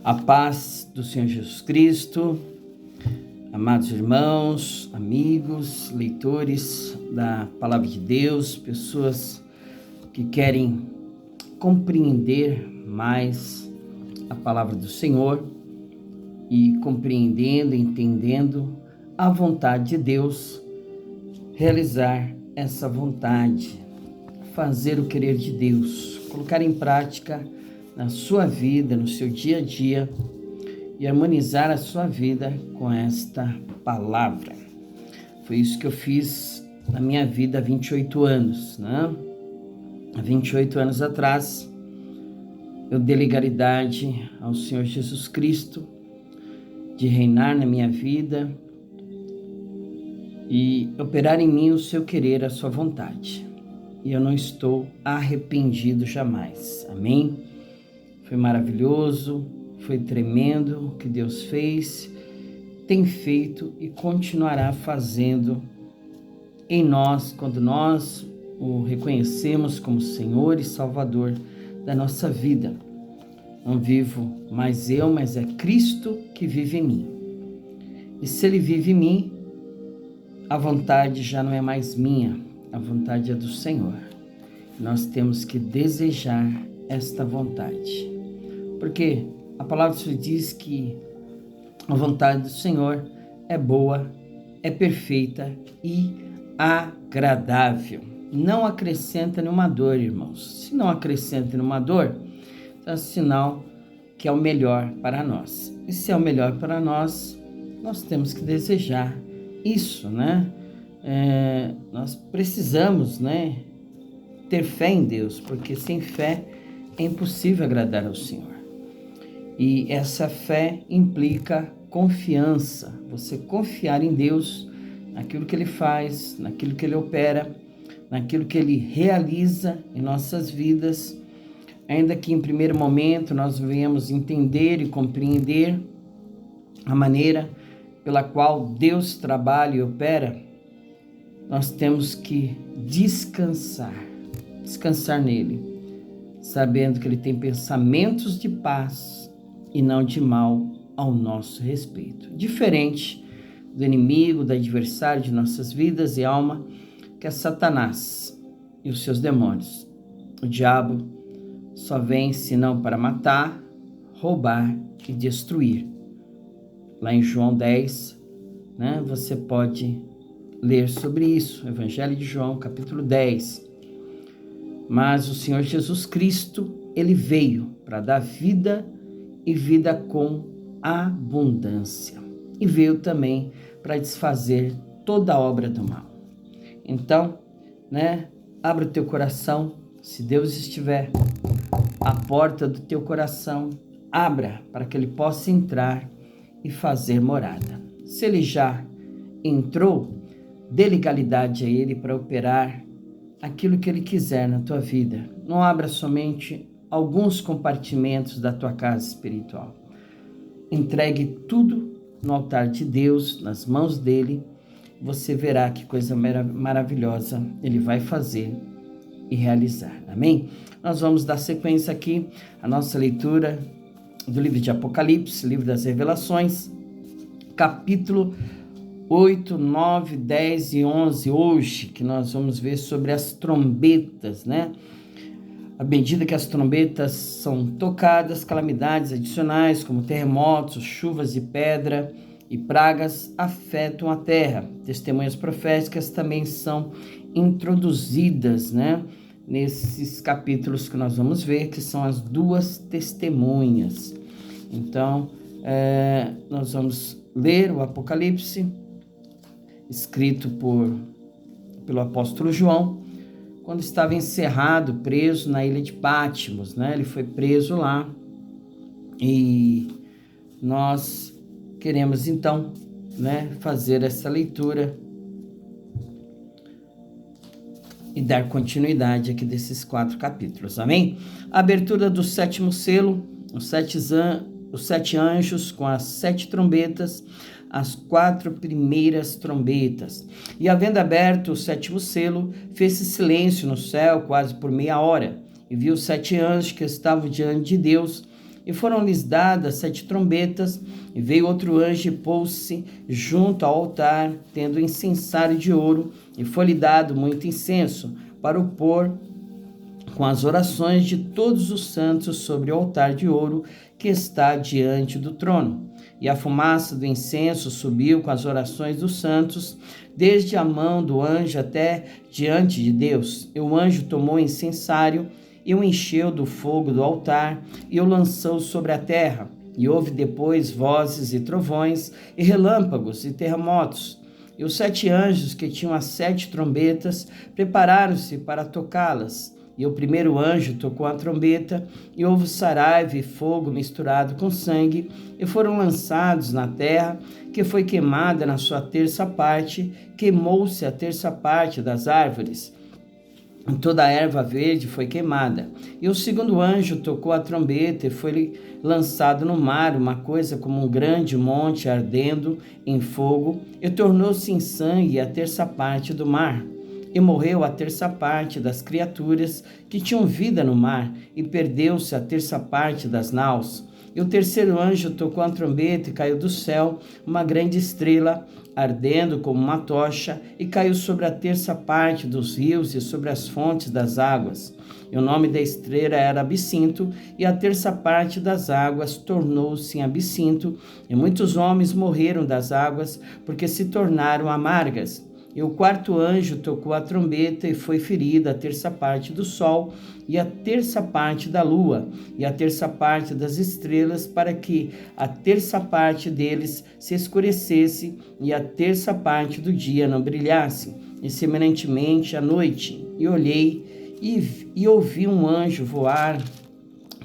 A paz do Senhor Jesus Cristo, amados irmãos, amigos, leitores da Palavra de Deus, pessoas que querem compreender mais a Palavra do Senhor e compreendendo, entendendo a vontade de Deus, realizar essa vontade, fazer o querer de Deus, colocar em prática na sua vida, no seu dia a dia e harmonizar a sua vida com esta palavra. Foi isso que eu fiz na minha vida há 28 anos, né? Há 28 anos atrás, eu dei legalidade ao Senhor Jesus Cristo de reinar na minha vida e operar em mim o seu querer, a sua vontade. E eu não estou arrependido jamais. Amém? Foi maravilhoso, foi tremendo o que Deus fez, tem feito e continuará fazendo em nós, quando nós o reconhecemos como Senhor e Salvador da nossa vida. Não vivo mais eu, mas é Cristo que vive em mim. E se Ele vive em mim, a vontade já não é mais minha, a vontade é do Senhor. Nós temos que desejar esta vontade. Porque a palavra do Senhor diz que a vontade do Senhor é boa, é perfeita e agradável. Não acrescenta nenhuma dor, irmãos. Se não acrescenta nenhuma dor, é sinal que é o melhor para nós. E se é o melhor para nós, nós temos que desejar isso, né? Nós precisamos, né, ter fé em Deus, porque sem fé é impossível agradar ao Senhor. E essa fé implica confiança, você confiar em Deus, naquilo que Ele faz, naquilo que Ele opera, naquilo que Ele realiza em nossas vidas, ainda que em primeiro momento nós venhamos entender e compreender a maneira pela qual Deus trabalha e opera, nós temos que descansar nele, sabendo que Ele tem pensamentos de paz e não de mal ao nosso respeito. Diferente do inimigo, do adversário de nossas vidas e alma, que é Satanás e os seus demônios. O diabo só vem senão para matar, roubar e destruir. Lá em João 10, né, você pode ler sobre isso, Evangelho de João, capítulo 10. Mas o Senhor Jesus Cristo, Ele veio para dar vida e vida com abundância. E veio também para desfazer toda a obra do mal. Então, né, abra o teu coração, se Deus estiver à porta do teu coração, abra para que Ele possa entrar e fazer morada. Se Ele já entrou, dê legalidade a Ele para operar aquilo que Ele quiser na tua vida. Não abra somente alguns compartimentos da tua casa espiritual. Entregue tudo no altar de Deus, nas mãos dEle. Você verá que coisa maravilhosa Ele vai fazer e realizar. Amém? Nós vamos dar sequência aqui à nossa leitura do livro de Apocalipse, livro das Revelações, capítulo 8, 9, 10 e 11, hoje, que nós vamos ver sobre as trombetas, né? À medida que as trombetas são tocadas, calamidades adicionais, como terremotos, chuvas de pedra e pragas, afetam a terra. Testemunhas proféticas também são introduzidas, né, nesses capítulos que nós vamos ver, que são as duas testemunhas. Então, nós vamos ler o Apocalipse, escrito pelo apóstolo João, quando estava encerrado, preso na ilha de Patmos, né? Ele foi preso lá e nós queremos então, né, fazer essa leitura e dar continuidade aqui desses 4 capítulos, amém? A abertura do 7º selo, os 7 anjos com as 7 trombetas, as 4 primeiras trombetas. E havendo aberto o 7º selo, fez-se silêncio no céu quase por meia hora. E viu 7 anjos que estavam diante de Deus, E foram-lhes dadas 7 trombetas, e veio outro anjo e pôs-se junto ao altar, tendo incensário de ouro, e foi-lhe dado muito incenso, para o pôr com as orações de todos os santos sobre o altar de ouro que está diante do trono. E a fumaça do incenso subiu com as orações dos santos, desde a mão do anjo até diante de Deus. E o anjo tomou o incensário e o encheu do fogo do altar e o lançou sobre a terra. E houve depois vozes e trovões e relâmpagos e terremotos. E os 7 anjos que tinham as 7 trombetas prepararam-se para tocá-las. E o primeiro anjo tocou a trombeta, e houve saraiva e fogo misturado com sangue, e foram lançados na terra, que foi queimada na sua terça parte, queimou-se a terça parte das árvores. Toda a erva verde foi queimada. E o segundo anjo tocou a trombeta, e foi lançado no mar uma coisa como um grande monte ardendo em fogo, e tornou-se em sangue a terça parte do mar. E morreu a terça parte das criaturas que tinham vida no mar, e perdeu-se a terça parte das naus. E o terceiro anjo tocou a trombeta, e caiu do céu uma grande estrela, ardendo como uma tocha, e caiu sobre a terça parte dos rios e sobre as fontes das águas. E o nome da estrela era Absinto, e a terça parte das águas tornou-se em absinto, e muitos homens morreram das águas, porque se tornaram amargas. E o quarto anjo tocou a trombeta, e foi ferida a terça parte do sol, e a terça parte da lua, e a terça parte das estrelas, para que a terça parte deles se escurecesse, e a terça parte do dia não brilhasse, e semelhantemente à noite. E olhei, e ouvi um anjo voar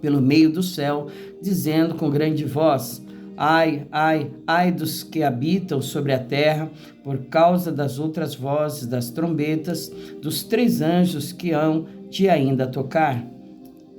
pelo meio do céu, dizendo com grande voz: Ai, ai, ai dos que habitam sobre a terra, por causa das outras vozes das trombetas, dos 3 anjos que hão de ainda tocar.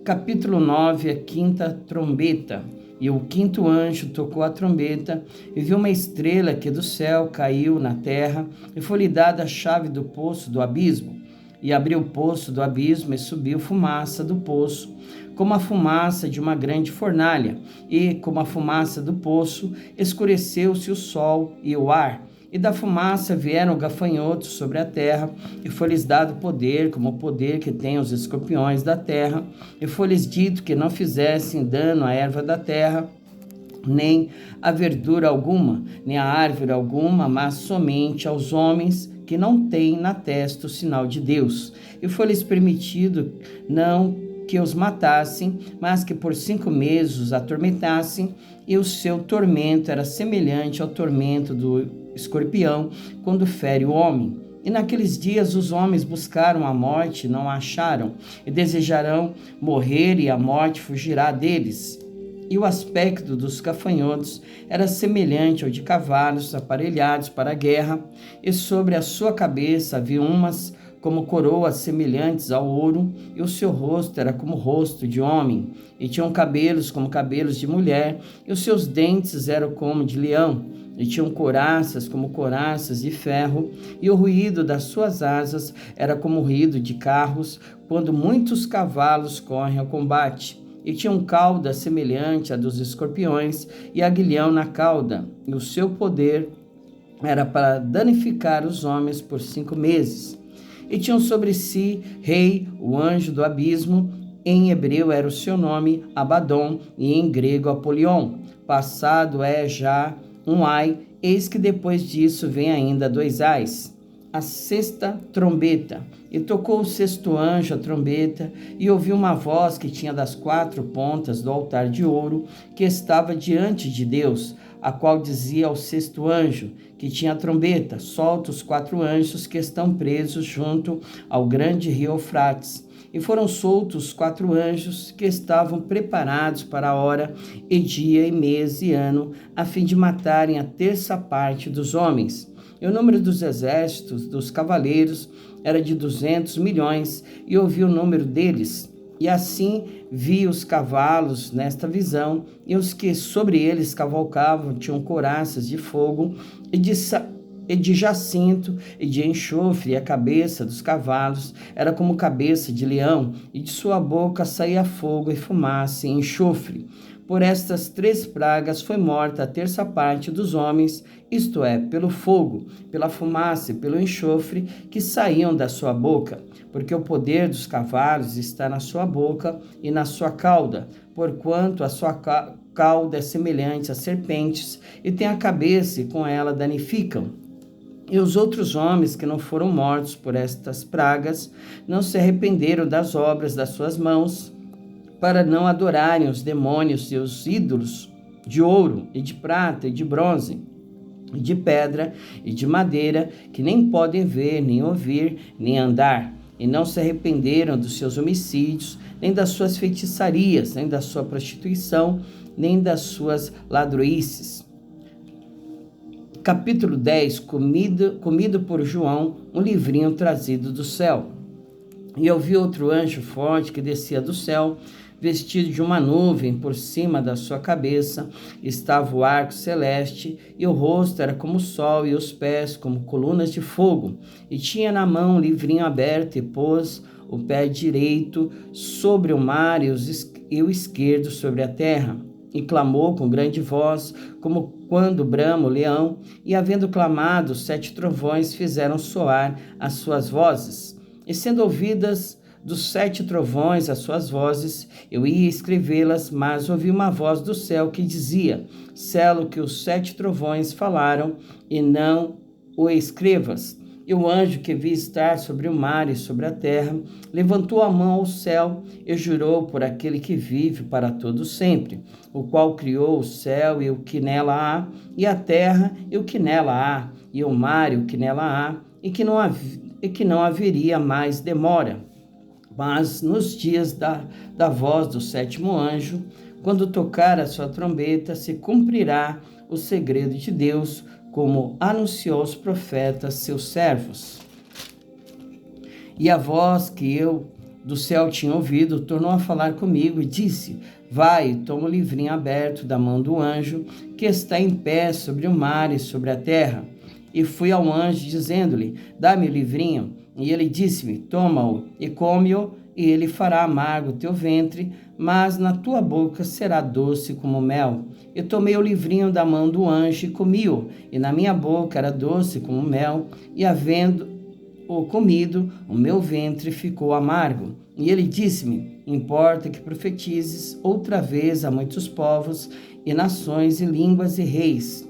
Capítulo 9, a 5ª trombeta. E o 5º anjo tocou a trombeta, e viu uma estrela que do céu caiu na terra, e foi-lhe dada a chave do poço do abismo. E abriu o poço do abismo, e subiu fumaça do poço, como a fumaça de uma grande fornalha, e, como a fumaça do poço, escureceu-se o sol e o ar. E da fumaça vieram gafanhotos sobre a terra, e foi-lhes dado poder, como o poder que têm os escorpiões da terra, e foi-lhes dito que não fizessem dano à erva da terra, nem a verdura alguma, nem a árvore alguma, mas somente aos homens que não têm na testa o sinal de Deus. E foi-lhes permitido não que os matassem, mas que por 5 meses os atormentassem, e o seu tormento era semelhante ao tormento do escorpião quando fere o homem. E naqueles dias os homens buscaram a morte, não a acharam, e desejarão morrer, e a morte fugirá deles. E o aspecto dos gafanhotos era semelhante ao de cavalos aparelhados para a guerra, e sobre a sua cabeça havia umas como coroas semelhantes ao ouro, e o seu rosto era como o rosto de homem, e tinham cabelos como cabelos de mulher, e os seus dentes eram como de leão, e tinham couraças como couraças de ferro, e o ruído das suas asas era como o ruído de carros, quando muitos cavalos correm ao combate. E tinham cauda semelhante à dos escorpiões, e aguilhão na cauda, e o seu poder era para danificar os homens por 5 meses. E tinham sobre si rei, o anjo do abismo, em hebreu era o seu nome, Abadom, e em grego Apolion. Passado é já um ai, eis que depois disso vem ainda 2 ais. A 6ª trombeta. E tocou o 6º anjo a trombeta, e ouviu uma voz que tinha das 4 pontas do altar de ouro, que estava diante de Deus, a qual dizia ao 6º anjo, que tinha a trombeta: solta os 4 anjos que estão presos junto ao grande rio Eufrates. E foram soltos os 4 anjos que estavam preparados para a hora, e dia, e mês, e ano, a fim de matarem a terça parte dos homens. E o número dos exércitos dos cavaleiros era de 200 milhões, e ouvi o número deles. E assim vi os cavalos nesta visão, e os que sobre eles cavalcavam tinham couraças de fogo, e de jacinto, e de enxofre, e a cabeça dos cavalos era como cabeça de leão, e de sua boca saía fogo e fumaça e enxofre. por estas 3 pragas foi morta a terça parte dos homens, isto é, pelo fogo, pela fumaça e pelo enxofre que saíam da sua boca, porque o poder dos cavalos está na sua boca e na sua cauda, porquanto a sua cauda é semelhante a serpentes e tem a cabeça e com ela danificam. E os outros homens que não foram mortos por estas pragas não se arrependeram das obras das suas mãos, para não adorarem os demônios e os ídolos de ouro e de prata e de bronze, e de pedra e de madeira, que nem podem ver, nem ouvir, nem andar. E não se arrependeram dos seus homicídios, nem das suas feitiçarias, nem da sua prostituição, nem das suas ladroices. Capítulo 10, comido por João, um livrinho trazido do céu. E eu vi outro anjo forte que descia do céu, vestido de uma nuvem, por cima da sua cabeça estava o arco celeste, e o rosto era como o sol, e os pés como colunas de fogo. E tinha na mão um livrinho aberto, e pôs o pé direito sobre o mar e o esquerdo sobre a terra. E clamou com grande voz, como quando brama o leão, e havendo clamado, 7 trovões fizeram soar as suas vozes. E sendo ouvidas dos 7 trovões as suas vozes, eu ia escrevê-las, mas ouvi uma voz do céu que dizia: sela o que os 7 trovões falaram, e não o escrevas. E o anjo que vi estar sobre o mar e sobre a terra levantou a mão ao céu e jurou por aquele que vive para todo sempre, o qual criou o céu e o que nela há, e a terra e o que nela há, e o mar e o que nela há, e que não haveria mais demora. Mas nos dias da voz do 7º anjo, quando tocar a sua trombeta, se cumprirá o segredo de Deus, como anunciou aos profetas, seus servos. E a voz que eu do céu tinha ouvido tornou a falar comigo e disse: vai, toma o livrinho aberto da mão do anjo, que está em pé sobre o mar e sobre a terra. E fui ao anjo, dizendo-lhe: dá-me o livrinho. E ele disse-me: toma-o e come-o, e ele fará amargo o teu ventre, mas na tua boca será doce como mel. Eu tomei o livrinho da mão do anjo e comi-o, e na minha boca era doce como mel, e havendo-o comido, o meu ventre ficou amargo. E ele disse-me: importa que profetizes outra vez a muitos povos, e nações, e línguas, e reis.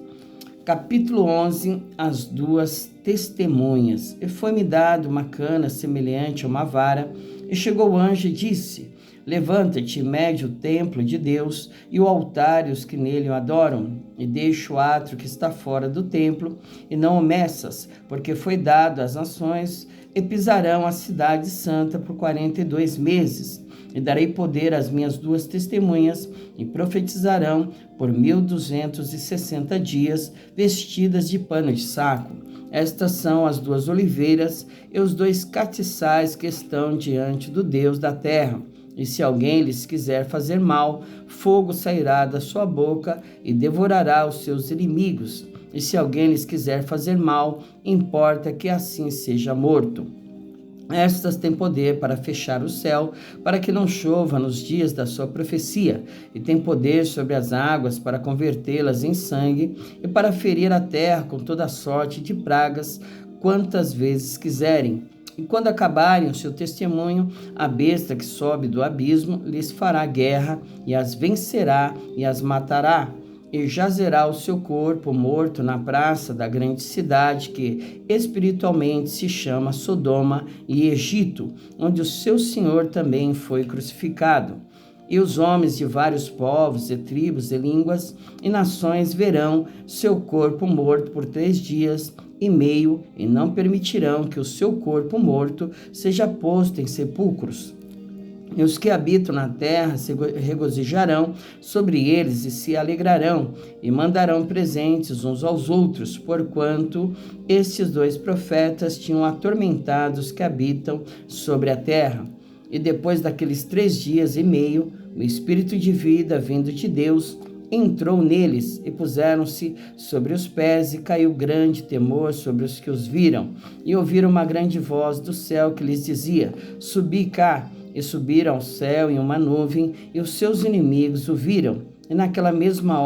Capítulo 11, as 2 testemunhas. E foi-me dado uma cana semelhante a uma vara, e chegou o anjo e disse: levanta-te e mede o templo de Deus e o altar e os que nele o adoram, e deixa o átrio que está fora do templo, e não o meças, porque foi dado às nações, e pisarão a cidade santa por 42 meses. E darei poder às minhas 2 testemunhas, e profetizarão por 1260 dias, vestidas de pano de saco. Estas são as 2 oliveiras e os 2 castiçais que estão diante do Deus da terra. E se alguém lhes quiser fazer mal, fogo sairá da sua boca e devorará os seus inimigos. E se alguém lhes quiser fazer mal, importa que assim seja morto. Estas têm poder para fechar o céu, para que não chova nos dias da sua profecia, e têm poder sobre as águas para convertê-las em sangue, e para ferir a terra com toda sorte de pragas, quantas vezes quiserem. E quando acabarem o seu testemunho, a besta que sobe do abismo lhes fará guerra, e as vencerá e as matará. E jazerá o seu corpo morto na praça da grande cidade, que espiritualmente se chama Sodoma e Egito, onde o seu Senhor também foi crucificado. E os homens de vários povos e tribos e línguas e nações verão seu corpo morto por 3 dias e meio, e não permitirão que o seu corpo morto seja posto em sepulcros. E os que habitam na terra se regozijarão sobre eles e se alegrarão, e mandarão presentes uns aos outros, porquanto estes 2 profetas tinham atormentado os que habitam sobre a terra. E depois daqueles 3 dias e meio, o Espírito de vida vindo de Deus entrou neles, e puseram-se sobre os pés, e caiu grande temor sobre os que os viram. E ouviram uma grande voz do céu que lhes dizia: subi cá. E subiram ao céu em uma nuvem, e os seus inimigos o viram. E naquela mesma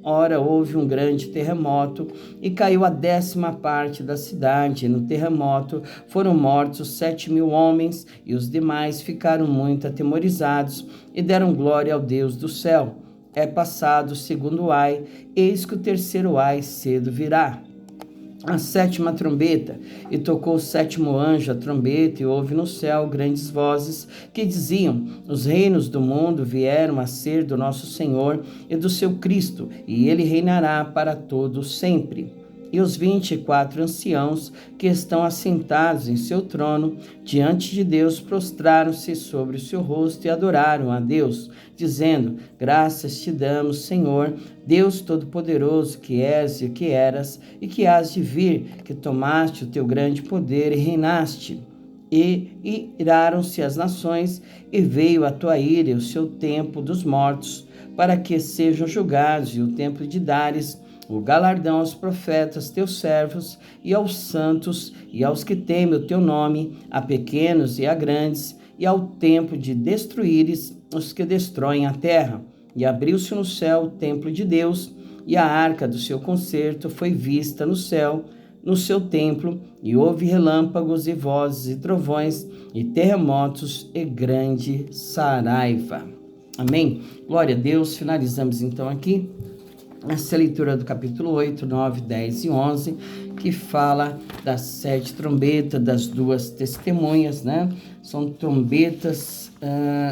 hora houve um grande terremoto e caiu a 10ª parte da cidade. No terremoto foram mortos 7.000 homens e os demais ficaram muito atemorizados e deram glória ao Deus do céu. É passado o 2º ai, eis que o 3º ai cedo virá. A 7ª trombeta, e tocou o 7º anjo a trombeta, e houve no céu grandes vozes que diziam: os reinos do mundo vieram a ser do nosso Senhor e do seu Cristo, e ele reinará para todo sempre. E os 24 anciãos que estão assentados em seu trono diante de Deus prostraram-se sobre o seu rosto e adoraram a Deus, dizendo: graças te damos, Senhor, Deus Todo-Poderoso, que és e que eras e que hás de vir, que tomaste o teu grande poder e reinaste. E iraram-se as nações, e veio a tua ira e o seu tempo dos mortos, para que sejam julgados, e o tempo de dares o galardão aos profetas, teus servos, e aos santos, e aos que temem o teu nome, a pequenos e a grandes, e ao tempo de destruíres os que destroem a terra. E abriu-se no céu o templo de Deus, e a arca do seu concerto foi vista no céu, no seu templo, e houve relâmpagos e vozes e trovões, e terremotos e grande saraiva. Amém? Glória a Deus. Finalizamos então aqui essa leitura do capítulo 8, 9, 10 e 11, que fala das 7 trombetas, das 2 testemunhas, né? São trombetas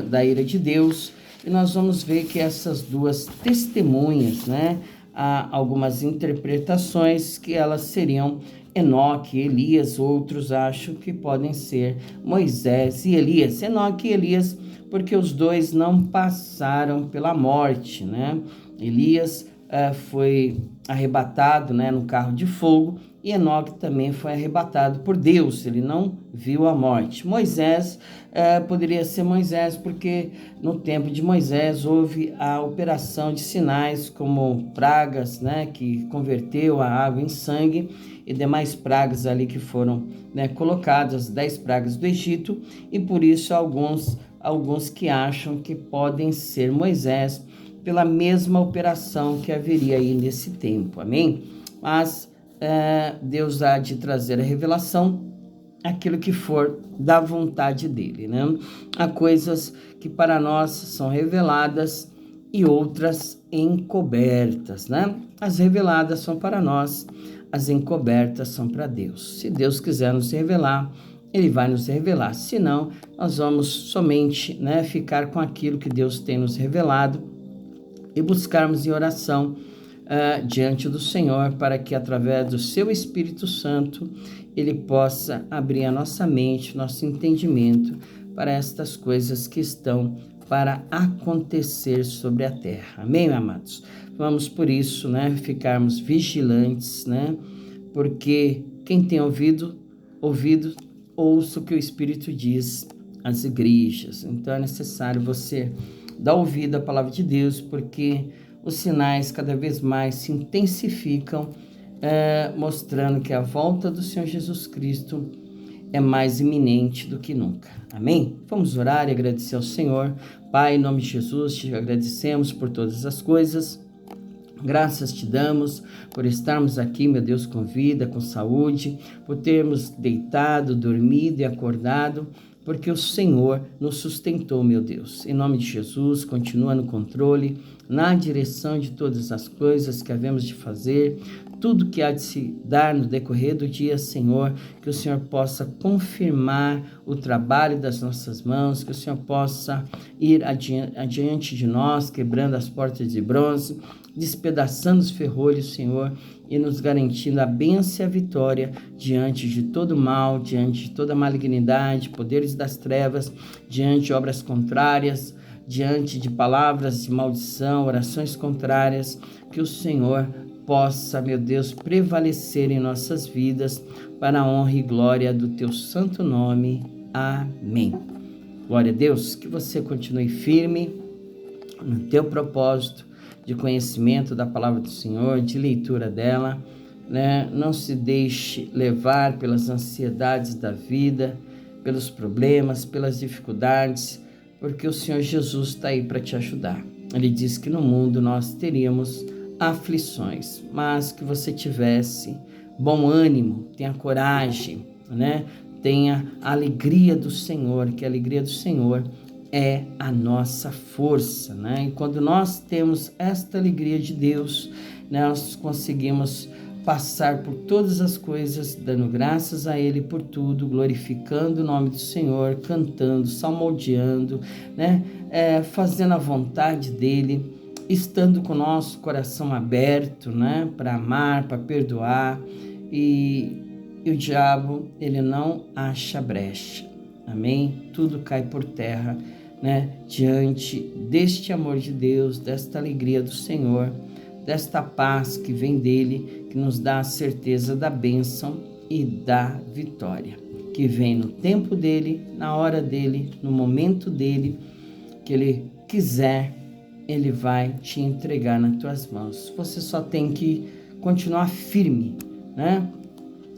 da ira de Deus, e nós vamos ver que essas 2 testemunhas, né? Há algumas interpretações que elas seriam Enoque e Elias, outros acham que podem ser Moisés e Elias. Enoque e Elias, porque os dois não passaram pela morte, né? Elias foi arrebatado, né, no carro de fogo, e Enoque também foi arrebatado por Deus, ele não viu a morte. Moisés, poderia ser Moisés, porque no tempo de Moisés houve a operação de sinais, como pragas, né, que converteu a água em sangue, e demais pragas ali que foram, né, colocadas, 10 pragas do Egito, e por isso alguns que acham que podem ser Moisés, pela mesma operação que haveria aí nesse tempo, amém? Mas Deus há de trazer a revelação, aquilo que for da vontade dele, né? Há coisas que para nós são reveladas e outras encobertas, né? As reveladas são para nós, as encobertas são para Deus. Se Deus quiser nos revelar, ele vai nos revelar. Se não, nós vamos somente, né, ficar com aquilo que Deus tem nos revelado, e buscarmos em oração diante do Senhor, para que através do seu Espírito Santo ele possa abrir a nossa mente, nosso entendimento para estas coisas que estão para acontecer sobre a terra. Amém, amados? Vamos por isso, né, ficarmos vigilantes, né? Porque quem tem ouvido, ouça o que o Espírito diz às igrejas. Então é necessário você dar ouvido à palavra de Deus, porque os sinais cada vez mais se intensificam, mostrando que a volta do Senhor Jesus Cristo é mais iminente do que nunca. Amém? Vamos orar e agradecer ao Senhor. Pai, em nome de Jesus, te agradecemos por todas as coisas. Graças te damos por estarmos aqui, meu Deus, com vida, com saúde, por termos deitado, dormido e acordado, porque o Senhor nos sustentou, meu Deus. Em nome de Jesus, continua no controle, na direção de todas as coisas que havemos de fazer, tudo que há de se dar no decorrer do dia, Senhor, que o Senhor possa confirmar o trabalho das nossas mãos, que o Senhor possa ir adiante de nós, quebrando as portas de bronze, despedaçando os ferrolhos, Senhor, e nos garantindo a bênção e a vitória diante de todo mal, diante de toda malignidade, poderes das trevas, diante de obras contrárias, diante de palavras de maldição, orações contrárias, que o Senhor possa, meu Deus, prevalecer em nossas vidas para a honra e glória do teu santo nome. Amém. Glória a Deus, que você continue firme no teu propósito de conhecimento da palavra do Senhor, de leitura dela, né? Não se deixe levar pelas ansiedades da vida, pelos problemas, pelas dificuldades, porque o Senhor Jesus está aí para te ajudar. Ele diz que no mundo nós teríamos aflições, mas que você tivesse bom ânimo, tenha coragem, né? Tenha a alegria do Senhor, que a alegria do Senhor é a nossa força, né? E quando nós temos esta alegria de Deus, nós conseguimos passar por todas as coisas, dando graças a Ele por tudo, glorificando o nome do Senhor, cantando, salmodiando, né? Fazendo a vontade dEle, estando com o nosso coração aberto, né? Para amar, para perdoar, e o diabo, ele não acha brecha, amém? Tudo cai por terra, né? Diante deste amor de Deus, desta alegria do Senhor, desta paz que vem dele, que nos dá a certeza da bênção e da vitória, que vem no tempo dele, na hora dele, no momento dele, que ele quiser, ele vai te entregar nas tuas mãos. Você só tem que continuar firme, né?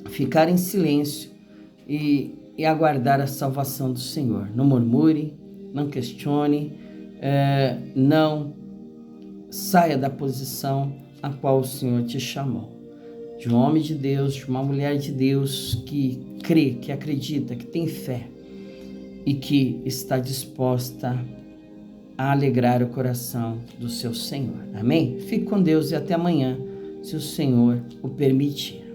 Ficar em silêncio e aguardar a salvação do Senhor. Não murmure, não questione, não saia da posição a qual o Senhor te chamou. De um homem de Deus, de uma mulher de Deus que crê, que acredita, que tem fé e que está disposta a alegrar o coração do seu Senhor. Amém? Fique com Deus e até amanhã, se o Senhor o permitir.